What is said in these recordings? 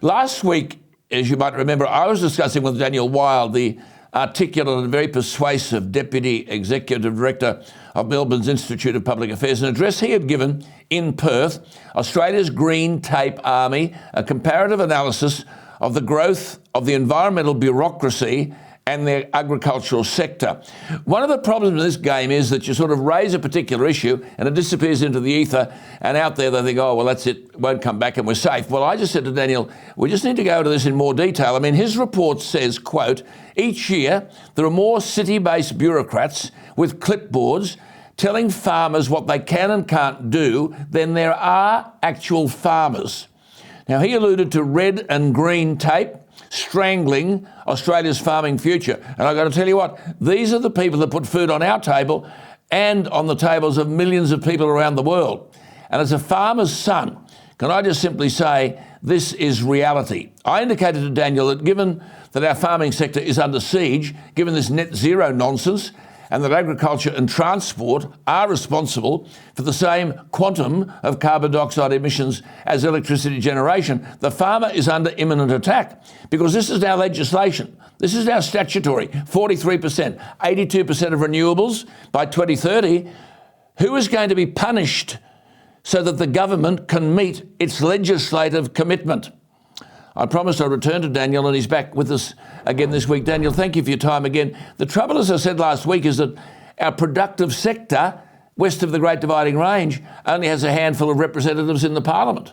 Last week, as you might remember, I was discussing with Daniel Wild, the articulate and very persuasive Deputy Executive Director of Melbourne's Institute of Public Affairs, an address he had given in Perth, Australia's Green Tape Army, a comparative analysis of the growth of the environmental bureaucracy and the agricultural sector. One of the problems in this game is that you sort of raise a particular issue and it disappears into the ether, and out there they think, oh, well, that's it, won't come back and we're safe. Well, I just said to Daniel, we just need to go into this in more detail. I mean, his report says, quote, each year there are more city-based bureaucrats with clipboards telling farmers what they can and can't do than there are actual farmers. Now, he alluded to red and green tape strangling Australia's farming future. And I've got to tell you what, these are the people that put food on our table and on the tables of millions of people around the world. And as a farmer's son, can I just simply say this is reality? I indicated to Daniel that given that our farming sector is under siege, given this net zero nonsense, and that agriculture and transport are responsible for the same quantum of carbon dioxide emissions as electricity generation, the farmer is under imminent attack because this is now legislation. This is now statutory, 43%, 82% of renewables by 2030. Who is going to be punished so that the government can meet its legislative commitment? I promised I'd return to Daniel, and he's back with us again this week. Daniel, thank you for your time again. The trouble, as I said last week, is that our productive sector, west of the Great Dividing Range, only has a handful of representatives in the Parliament.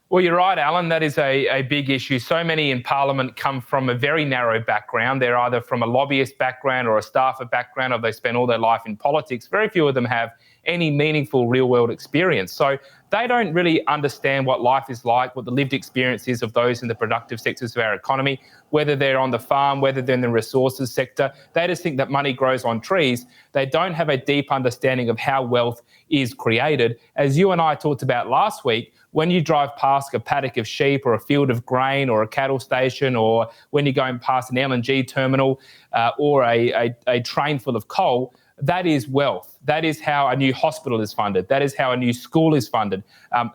Well, you're right, Alan. That is a big issue. So many in Parliament come from a very narrow background. They're either from a lobbyist background or a staffer background, or they spend all their life in politics. Very few of them have any meaningful real-world experience. So they don't really understand what life is like, what the lived experience is of those in the productive sectors of our economy, whether they're on the farm, whether they're in the resources sector. They just think that money grows on trees. They don't have a deep understanding of how wealth is created. As you and I talked about last week, when you drive past a paddock of sheep or a field of grain or a cattle station, or when you're going past an LNG terminal or a train full of coal, that is wealth. That is how a new hospital is funded. That is how a new school is funded.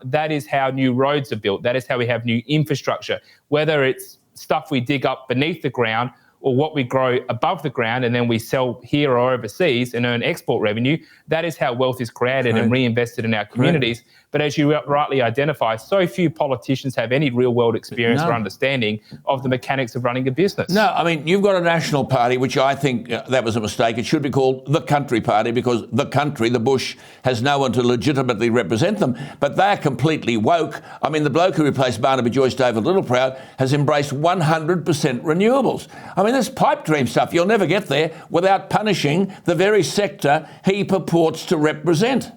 That is how new roads are built. That is how we have new infrastructure. Whether it's stuff we dig up beneath the ground or what we grow above the ground and then we sell here or overseas and earn export revenue, that is how wealth is created and reinvested in our communities. Right. But as you rightly identify, so few politicians have any real-world experience or understanding of the mechanics of running a business. No, I mean, you've got a national party, which I think that was a mistake. It should be called the Country Party because the country, the bush, has no one to legitimately represent them. But they're completely woke. I mean, the bloke who replaced Barnaby Joyce, David Littleproud, has embraced 100% renewables. I mean, that's pipe dream stuff. You'll never get there without punishing the very sector he purports to represent.